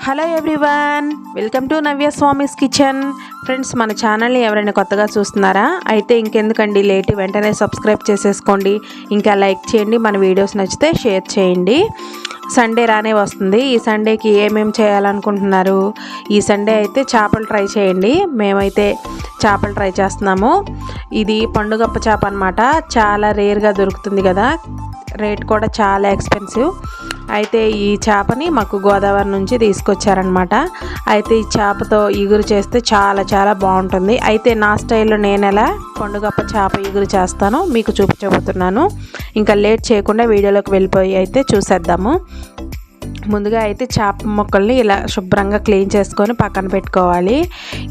Hello everyone, welcome to Navya Swami's kitchen. Friends, మన ఛానల్ని ఎవరైనా కొత్తగా చూస్తున్నారా? అయితే ఇంకెందుకండి లేట్, వెంటనే సబ్స్క్రైబ్ చేసేసుకోండి. ఇంకా లైక్ చేయండి. మన వీడియోస్ నచ్చితే షేర్ చేయండి. సండే రానే వస్తుంది. ఈ సండేకి ఏమేమి చేయాలనుకుంటున్నారు? ఈ సండే అయితే చేపలు ట్రై చేయండి. మేమైతే చేపలు ట్రై చేస్తున్నాము. ఇది పండుగప్ప చేప అనమాట. చాలా రేర్గా దొరుకుతుంది కదా, రేట్ కూడా చాలా ఎక్స్పెన్సివ్. అయితే ఈ చేపని మాకు గోదావరి నుంచి తీసుకొచ్చారనమాట. అయితే ఈ చేపతో ఇగురు చేస్తే చాలా చాలా బాగుంటుంది. అయితే నా స్టైల్లో నేను ఎలా పండుగప్ప చేప ఇగురు చేస్తానో మీకు చూపించబోతున్నాను. ఇంకా లేట్ చేయకుండా వీడియోలోకి వెళ్ళిపోయి అయితే చూసేద్దాము. ముందుగా అయితే చేప ముక్కల్ని ఇలా శుభ్రంగా క్లీన్ చేసుకొని పక్కన పెట్టుకోవాలి.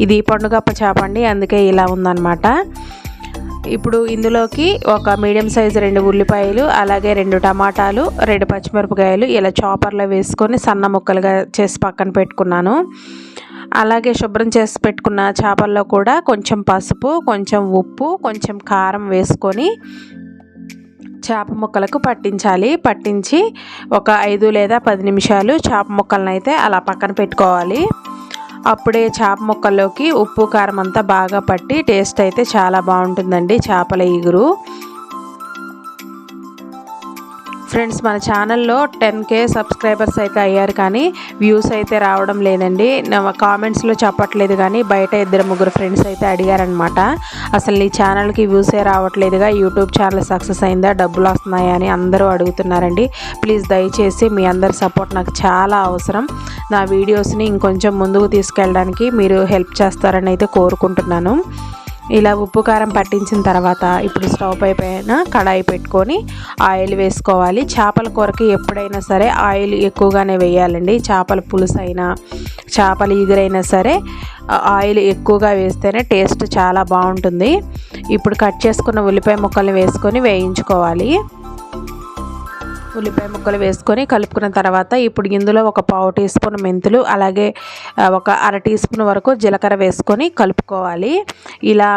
ఇది పండుగప్ప చేప అండి, అందుకే ఇలా ఉందన్నమాట. ఇప్పుడు ఇందులోకి ఒక మీడియం సైజు 2 ఉల్లిపాయలు, అలాగే 2 టమాటాలు, 2 పచ్చిమిరపకాయలు ఇలా చాపర్లో వేసుకొని సన్న ముక్కలుగా చేసి పక్కన పెట్టుకున్నాను. అలాగే శుభ్రం చేసి పెట్టుకున్న చేపల్లో కూడా కొంచెం పసుపు, కొంచెం ఉప్పు, కొంచెం కారం వేసుకొని చేప ముక్కలకు పట్టించి ఒక 5 లేదా 10 నిమిషాలు చేప ముక్కలను అయితే అలా పక్కన పెట్టుకోవాలి. అప్పుడే చేప ముక్కల్లోకి ఉప్పు కారం అంతా బాగా పట్టి టేస్ట్ అయితే చాలా బాగుంటుందండి చేపల ఇగురు. ఫ్రెండ్స్, మన ఛానల్లో 10K సబ్స్క్రైబర్స్ అయితే అయ్యారు, కానీ వ్యూస్ అయితే రావడం లేదండి. కామెంట్స్లో చెప్పట్లేదు, కానీ బయట 2-3 ఫ్రెండ్స్ అయితే అడిగారనమాట, అసలు నీ ఛానల్కి వ్యూసే రావట్లేదుగా, యూట్యూబ్ ఛానల్ సక్సెస్ అయిందా, డబ్బులు వస్తున్నాయా అని అందరూ అడుగుతున్నారండి. ప్లీజ్ దయచేసి మీ అందరి సపోర్ట్ నాకు చాలా అవసరం. నా వీడియోస్ని ఇంకొంచెం ముందుకు తీసుకెళ్ళడానికి మీరు హెల్ప్ చేస్తారని అయితే కోరుకుంటున్నాను. ఇలా ఉప్పు కారం పట్టించిన తర్వాత ఇప్పుడు స్టవ్ పైన కడాయి పెట్టుకొని ఆయిల్ వేసుకోవాలి. చేపల కూరకి ఎప్పుడైనా సరే ఆయిల్ ఎక్కువగానే వేయాలండి. చేపల పులుసు అయినా చేపల ఇగురైనా సరే ఆయిల్ ఎక్కువగా వేస్తేనే టేస్ట్ చాలా బాగుంటుంది. ఇప్పుడు కట్ చేసుకున్న ఉల్లిపాయ ముక్కల్ని వేసుకొని వేయించుకోవాలి. ఉల్లిపాయ ముక్కలు వేసుకొని కలుపుకున్న తర్వాత ఇప్పుడు ఇందులో ఒక 1/2 టీ స్పూన్ మెంతులు, అలాగే ఒక 1/2 టీ స్పూన్ వరకు జీలకర్ర వేసుకొని కలుపుకోవాలి. ఇలా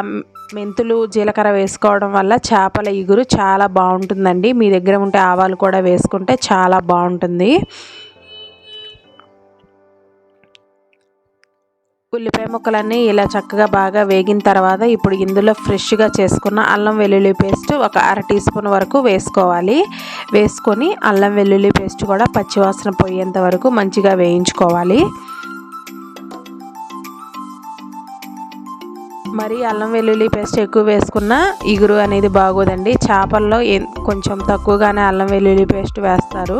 మెంతులు జీలకర్ర వేసుకోవడం వల్ల చేపల ఇగురు చాలా బాగుంటుందండి. మీ దగ్గర ఉంటే ఆవాలు కూడా వేసుకుంటే చాలా బాగుంటుంది. ఉల్లిపాయ ముక్కలన్నీ ఇలా చక్కగా బాగా వేగిన తర్వాత ఇప్పుడు ఇందులో ఫ్రెష్గా చేసుకున్న అల్లం వెల్లుల్లి పేస్ట్ ఒక 1/2 టీ స్పూన్ వరకు వేసుకోవాలి. వేసుకొని అల్లం వెల్లుల్లి పేస్ట్ కూడా పచ్చివాసన పోయేంత వరకు మంచిగా వేయించుకోవాలి. మరి అల్లం వెల్లుల్లి పేస్ట్ ఎక్కువ వేసుకున్న ఇగురు అనేది బాగోదండి. చేపల్లో కొంచెం తక్కువగానే అల్లం వెల్లుల్లి పేస్ట్ వేస్తారు.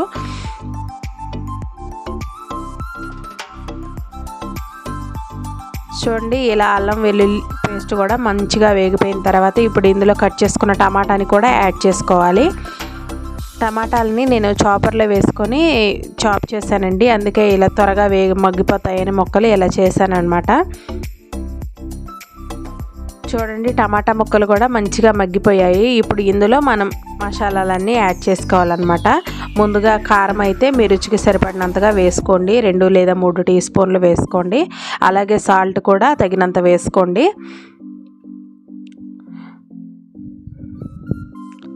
చూడండి, ఇలా అల్లం వెల్లుల్లి పేస్ట్ కూడా మంచిగా వేగిపోయిన తర్వాత ఇప్పుడు ఇందులో కట్ చేసుకున్న టమాటాని కూడా యాడ్ చేసుకోవాలి. టమాటాలని నేను చాపర్లో వేసుకొని చాప్ చేశానండి, అందుకే ఇలా త్వరగా మగ్గిపోతాయని ముక్కలు ఇలా చేశానన్నమాట. చూడండి, టమాటా ముక్కలు కూడా మంచిగా మగ్గిపోయాయి. ఇప్పుడు ఇందులో మనం మసాలాలన్నీ యాడ్ చేసుకోవాలన్నమాట. ముందుగా కారం అయితే మీ రుచికి సరిపడినంతగా వేసుకోండి, 2 లేదా 3 టీ స్పూన్లు వేసుకోండి. అలాగే సాల్ట్ కూడా తగినంత వేసుకోండి.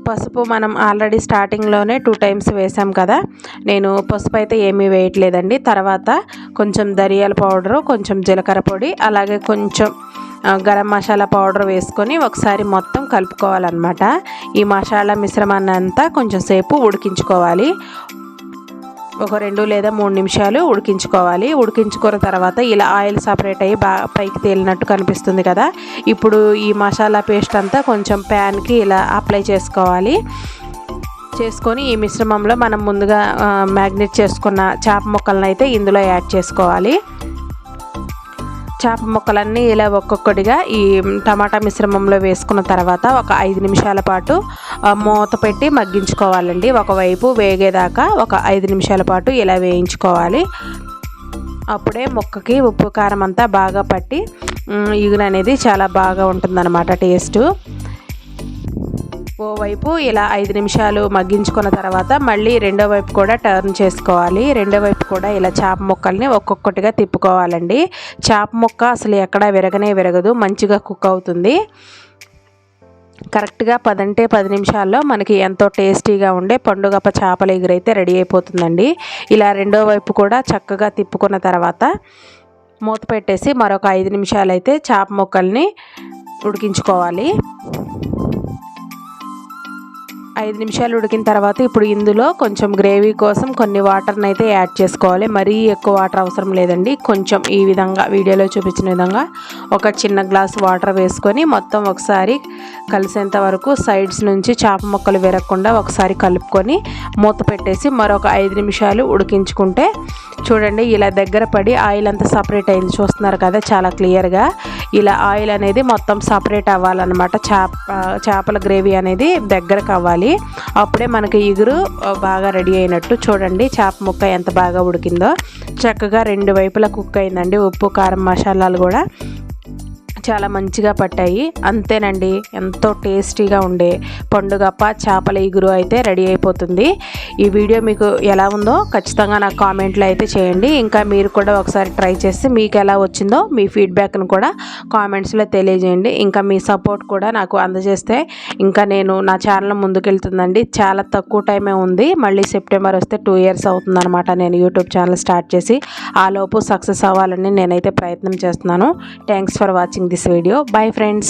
పసుపు మనం ఆల్రెడీ స్టార్టింగ్లోనే 2 టైమ్స్ వేసాం కదా, నేను పసుపు అయితే ఏమీ వేయట్లేదండి. తర్వాత కొంచెం ధనియాల పౌడరు, కొంచెం జీలకర్ర పొడి, అలాగే కొంచెం గరం మసాలా పౌడర్ వేసుకొని ఒకసారి మొత్తం కలుపుకోవాలన్నమాట. ఈ మసాలా మిశ్రమాన్ని అంతా కొంచెం సేపు ఉడికించుకోవాలి. ఒక 2 లేదా 3 నిమిషాలు ఉడికించుకోవాలి. ఉడికించుకున్న తర్వాత ఇలా ఆయిల్ సపరేట్ అయ్యి పైకి తేలినట్టు కనిపిస్తుంది కదా, ఇప్పుడు ఈ మసాలా పేస్ట్ అంతా కొంచెం ప్యాన్కి ఇలా అప్లై చేసుకోవాలి. చేసుకొని ఈ మిశ్రమంలో మనం ముందుగా మ్యాగ్నేట్ చేసుకున్న చేప ముక్కలను అయితే ఇందులో యాడ్ చేసుకోవాలి. చేప ముక్కలన్నీ ఇలా ఒక్కొక్కటిగా ఈ టమాటా మిశ్రమంలో వేసుకున్న తర్వాత ఒక 5 నిమిషాల పాటు మూత పెట్టి మగ్గించుకోవాలండి. ఒకవైపు వేగేదాకా ఒక 5 నిమిషాల పాటు ఇలా వేయించుకోవాలి. అప్పుడే ముక్కకి ఉప్పు కారం అంతా బాగా పట్టి ఇగురు అనేది చాలా బాగా ఉంటుందన్నమాట టేస్ట్. ఓవైపు ఇలా 5 నిమిషాలు మగ్గించుకున్న తర్వాత మళ్ళీ రెండో వైపు కూడా టర్న్ చేసుకోవాలి. రెండో వైపు కూడా ఇలా చేప ముక్కల్ని ఒక్కొక్కటిగా తిప్పుకోవాలండి. చేప ముక్క అసలు ఎక్కడా విరగదు, మంచిగా కుక్ అవుతుంది. కరెక్ట్గా 10 అంటే 10 నిమిషాల్లో మనకి ఎంతో టేస్టీగా ఉండే పండుగప్ప చేపల ఎగురు అయితే రెడీ అయిపోతుందండి. ఇలా రెండో వైపు కూడా చక్కగా తిప్పుకున్న తర్వాత మూత పెట్టేసి మరొక 5 నిమిషాలు అయితే చేప ముక్కల్ని ఉడికించుకోవాలి. 5 నిమిషాలు ఉడికిన తర్వాత ఇప్పుడు ఇందులో కొంచెం గ్రేవీ కోసం కొన్ని వాటర్ని అయితే యాడ్ చేసుకోవాలి. మరీ ఎక్కువ వాటర్ అవసరం లేదండి. కొంచెం ఈ విధంగా వీడియోలో చూపించిన విధంగా ఒక చిన్న గ్లాస్ వాటర్ వేసుకొని మొత్తం ఒకసారి కలిసేంత వరకు సైడ్స్ నుంచి చేప ముక్కలు విరగకుండా ఒకసారి కలుపుకొని మూత పెట్టేసి మరొక 5 నిమిషాలు ఉడికించుకుంటే చూడండి ఇలా దగ్గర పడి ఆయిల్ అంతా సపరేట్ అయింది. చూస్తున్నారు కదా చాలా క్లియర్గా. ఇలా ఆయిల్ అనేది మొత్తం సపరేట్ అవ్వాలన్నమాట. చేపల గ్రేవీ అనేది దగ్గరకు అవ్వాలి. అప్పుడే మనకి ఎగురు బాగా రెడీ అయినట్టు. చూడండి చేప ముక్క ఎంత బాగా ఉడికిందో. చక్కగా 2 వైపులా కుక్ అయిందండి. ఉప్పు కారం మసాలాలు కూడా చాలా మంచిగా పట్టాయి. అంతేనండి, ఎంతో టేస్టీగా ఉండే పండుగప్ప చేపల ఎగురు అయితే రెడీ అయిపోతుంది. ఈ వీడియో మీకు ఎలా ఉందో ఖచ్చితంగా నాకు కామెంట్లో అయితే చేయండి. ఇంకా మీరు కూడా ఒకసారి ట్రై చేసి మీకు ఎలా వచ్చిందో మీ ఫీడ్బ్యాక్ను కూడా కామెంట్స్లో తెలియజేయండి. ఇంకా మీ సపోర్ట్ కూడా నాకు అందజేస్తే ఇంకా నేను నా ఛానల్ ముందుకెళ్తుందండి. చాలా తక్కువ టైమే ఉంది. మళ్ళీ సెప్టెంబర్ వస్తే 2 years అవుతుందన్నమాట నేను యూట్యూబ్ ఛానల్ స్టార్ట్ చేసి. ఆలోపు సక్సెస్ అవ్వాలని నేనైతే ప్రయత్నం చేస్తున్నాను. Thanks for watching this video. Bye friends.